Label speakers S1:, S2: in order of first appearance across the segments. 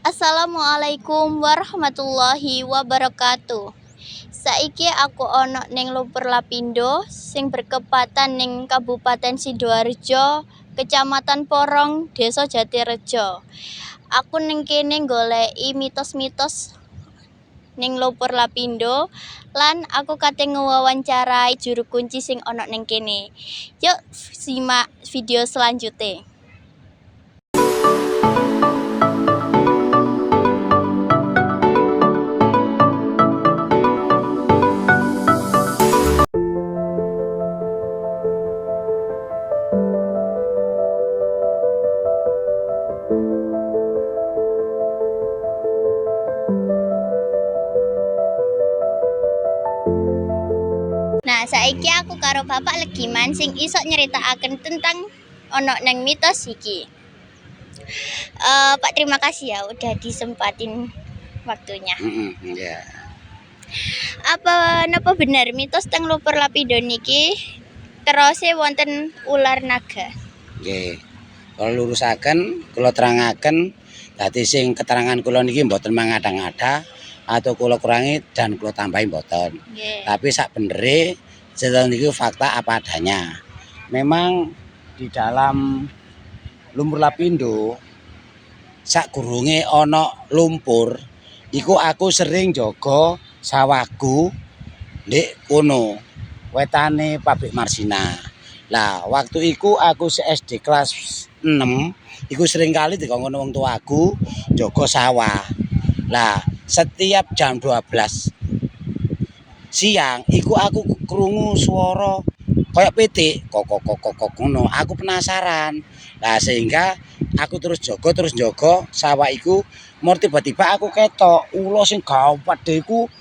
S1: Assalamualaikum warahmatullahi wabarakatuh. Saiki aku ana ning Lumpur Lapindo sing berkepatan ning Kabupaten Sidoarjo, Kecamatan Porong, Desa Jatirejo. Aku ning kene goleki mitos-mitos ning Lumpur Lapindo lan aku kate ngewawancarai juru kunci sing ana ning kene. Yuk simak video selanjutnya. Nah, saiki aku karo Bapak Legiman sing iso nyeritakaken tentang ono nang mitos iki. Pak, terima kasih ya udah disempatin waktunya.
S2: Ya.
S1: Napa bener mitos teng Lumpur Lapindo niki terose wonten ular naga?
S2: Nggih. Kalau lurusaken kula terangaken dadi sing keterangan kula niki mboten mangada-ngada atau kula kurangi dan kula tambahi mboten. Tapi sak benere cerita niki fakta apa adanya. Memang di dalam Lumpur Lapindo sak gurunge ana lumpur iku aku sering jaga sawahku ndek kono wetane pabrik Marsina. Lah waktu iku aku SD kelas 6 iku sering kali dikongkon wong tuaku jaga sawah. Lah setiap jam 12 siang iku aku krungu swara kaya pitik kok ngono. Aku penasaran. Lah sehingga aku terus jaga sawah iku. Mor tiba-tiba aku ketok ula sing gawedhe iku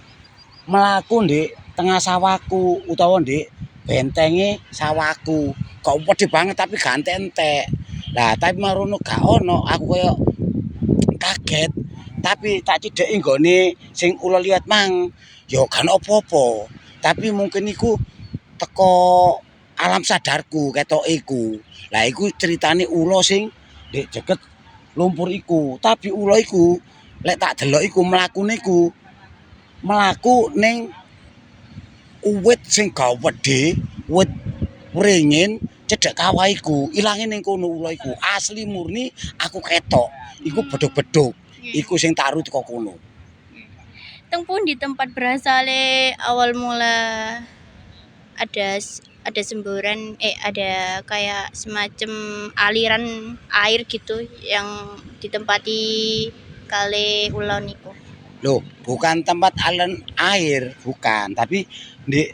S2: mlaku ndek tengah sawahku utawa ndek bentenge sawahku. Kok pedhe banget tapi gak entek. Lah tapi marono gak ono, aku kaya kaget. Tapi tak cideki nggone sing ula liwat mang. Ya kan apa-apa. Tapi mungkin iku teko alam sadarku ketok iku. Lah iku ceritane ula sing ndek deket lumpur iku. Tapi ula iku lek tak delok iku mlakune iku mlaku ning uwit sing gawedhe, wit wringin cedhek kawah iku. Ilange ning kono ula iku. Asli murni aku ketok. Iku bedhog-bedhog. Iku sing tak aru teko kono.
S1: Teng pundi tempat berasale awal mula ada semburan ada kayak semacam aliran air gitu yang ditempati kali ular niku.
S2: Loh, bukan tempat aliran air, bukan, tapi di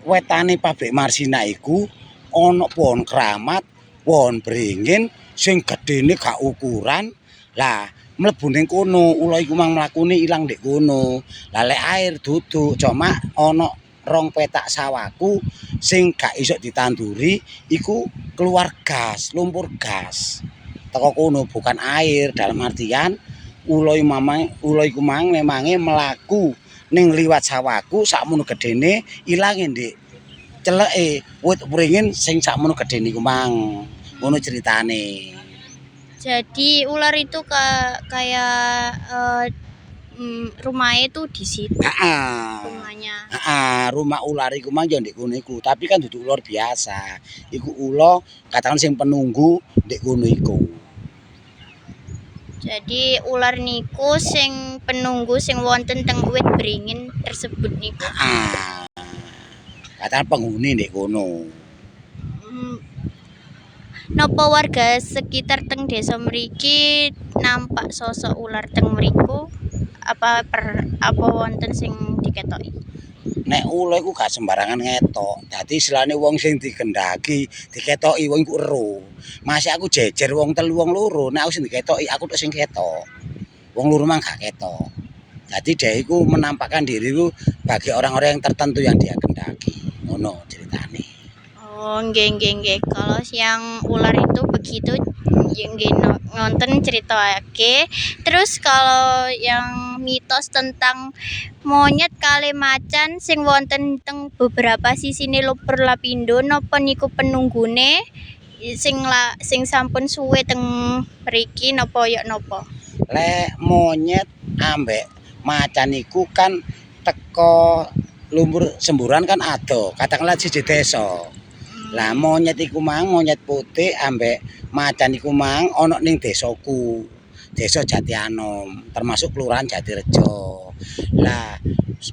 S2: wetane pabrik Marsina iku ana pohon keramat, pohon beringin sing gedene gak ukuran. Lah mlebu ning kono, ula iku mang mlakune ilang ndek kono. Lah lek air duduk, cuma ana 2 petak sawahku sing gak iso ditanduri iku keluar gas, lumpur gas. Teko kono bukan air dalam artian ula iku mang memange mlaku ning liwat sawahku sakmono gedene ilange ndek celeke wit wringin sing sakmono gedene iku mang. Ngono ceritane.
S1: Jadi ular itu kayak rumahnya tuh di situ. Rumahnya.
S2: Rumah ular iku mang yo ndek kono iku, tapi kan duduk ular biasa. Iku ula katakan sing penunggu ndek kono iku.
S1: Jadi ular niku sing penunggu sing wonten teng wit beringin tersebut niku.
S2: Katakan penghuni ndek kono.
S1: Napa warga sekitar teng desa mriki nampak sosok ular teng mriku? Apa wonten sing diketoki?
S2: Nek ula iku gak sembarangan ngetok. Dadi istilahne wong sing digendaki, diketoki wong iku ero. Masih aku jejer wong 3 wong loro, nek aku sing diketoki aku tok sing ketok. Wong loro mang gak ketok. Jadi dia iku menampakkan diriku bagi orang-orang yang tertentu yang dia kendaki. Ngono ceritane.
S1: Oh, nggih. Kalau yang ular itu begitu nggih ngonten ceritake. Terus kalau yang mitos tentang monyet kali macan sing wonten teng beberapa sisine Lumpur Lapindo napa niku penunggune Sing sampun suwe teng mriki napa ya napa?
S2: Lek monyet ambek macan iku kan teko lumpur semburan kan ado, katakanlah siji desa. Lah monyet iku mang monyet putih ambek macan iku mang ana ning desaku. Desa Jatianom, termasuk Kelurahan Jatirejo. Lah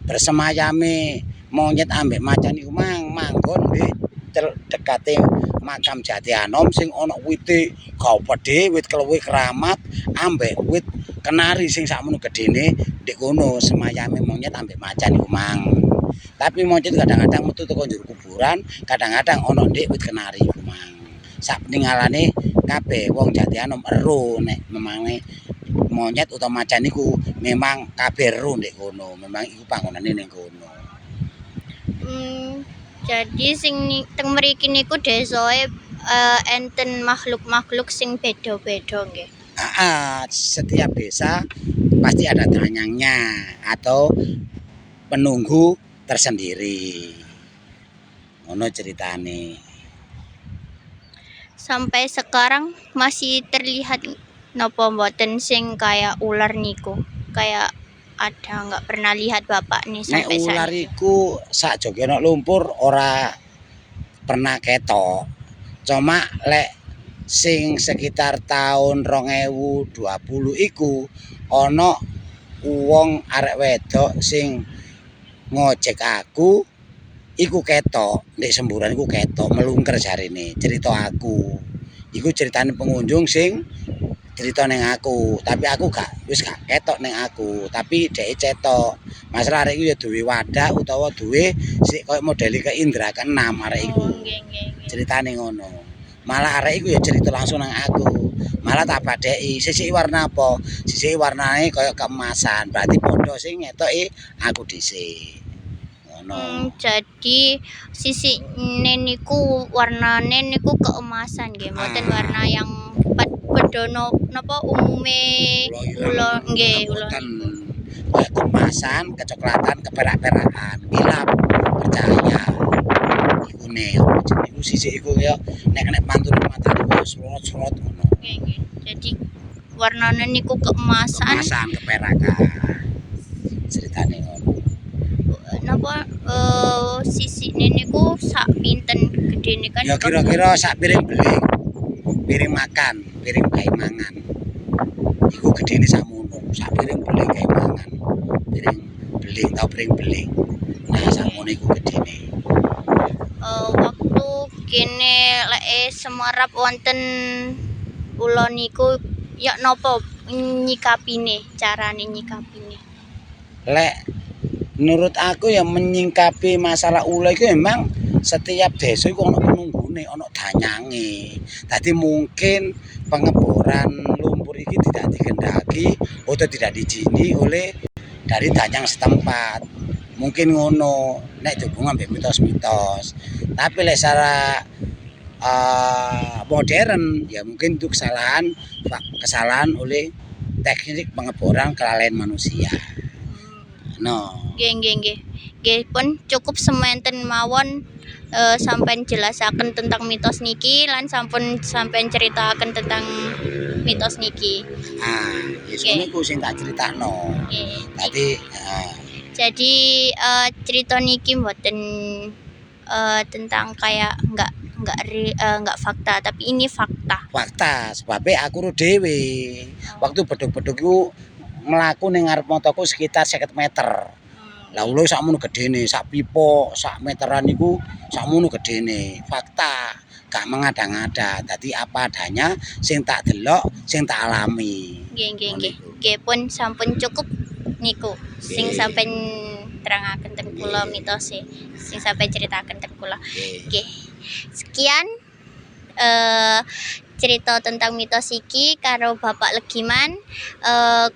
S2: bersemayame monyet ambek macan iku mang manggon di dekate makam Jatianom sing ana wite gawedhe, wit keluwi keramat ambek wit kenari sing sakmono gedene ndek kono semayame monyet ambek macan iku mang. Tapi monyet kadang-kadang metu teko njero kuburan, kadang-kadang ana ndek wit kenari iku mang. Sak peninggalane kabeh wong Jatianom ero nek memange monyet utawa macan iku memang kabeh ero ndek kono, memang iku panggonane ning kono.
S1: Jadi sing teng mriki niku desoe enten makhluk-makhluk sing beda-beda nggih.
S2: Setiap desa pasti ada danyangnya atau penunggu tersendiri. Ngono ceritane.
S1: Sampai sekarang masih terlihat napa mboten sing kayak ular niku? Kayak ada nggak pernah lihat bapak nih
S2: Nek
S1: sampai
S2: ular
S1: saat
S2: iku sak joge ana lumpur ora pernah ketok. Cuma lek sing sekitar tahun 2020 iku ana wong arek wedok sing ngojek aku iku ketok ndek semburan iku ketok melungker jarine cerita aku. Iku ceritane pengunjung sing cerita ning aku, tapi aku wis gak ketok ning aku, tapi dhek cetok. Masalah arek iku ya duwe wadah utawa duwe sik koyo modele ke indra keenam arek iku. Ceritane ngono. Malah arek iku ya cerita langsung nang aku. Malah tak badheki, sisik warna apa? Sisik warnane koyo keemasan. Berarti padha sing ngetoki aku dhisik. Ngono.
S1: Jadi sisi niku warnane niku keemasan nggih, mboten warna yang bedono napa umume ula nggih ula
S2: keemasan, kecoklatan, keperak-perakan, kilap, percaya. Iku ne, iku sisik iku ya nek pantune matane srot-srot ngono.
S1: Nggih. Jadi warnane niku keemasan.
S2: Keemasan, keperakan. Ceritane ngono.
S1: Napa sisine niku sak pinten gedene kan?
S2: Ya kira-kira sak piring beling. Piring makan, piring gawe mangan. Iku gedene sakmono, sak piring beling gawe mangan. Piring beling tau piring beling. Nah, sakmono iku gedene.
S1: Waktu kene lek semerap wonten ula niku ya napa nyikapine, carane nyikapine?
S2: Lek menurut aku ya menyingkapi masalah ula itu memang setiap desa itu ono penunggune, ono danyange. Tadi mungkin pengeboran lumpur ini tidak dikendaki atau tidak diizini oleh dari danyang setempat. Mungkin ngono, nek dihubungan ambek mitos-mitos. Tapi lek secara modern ya mungkin itu kesalahan oleh teknik pengeboran kelalaian manusia. No.
S1: Nggih pun cukup semanten mawon sampean jelasaken tentang mitos niki lan sampun sampean ceritaken tentang mitos niki.
S2: Wis niku sing tak critakno. Tadi
S1: jadi cerita niki mboten tentang kayak enggak fakta, tapi ini fakta.
S2: Fakta, sebabnya aku ru dhewe. Waktu beduk-beduk iku mlaku ning ngarep motoku sekitar 50 meter. Lah ulo sakmono gedene, sak pipo, sak meteran iku sakmono gedene. Fakta, gak mengada-ngada. Dadi apa adanya sing tak delok, sing tak alami.
S1: Nggih pun sampun cukup niku sing sampean terangaken teng kula mitose, sing sampean ceritaken teng kula. Nggih. Sekian cerita tentang mitos iki karo Bapak Legiman.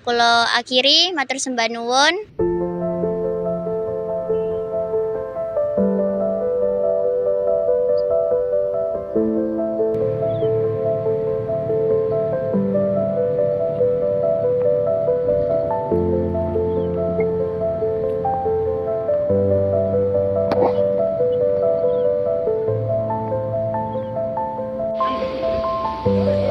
S1: Kula akhiri matur sembah nuwun. Nggih.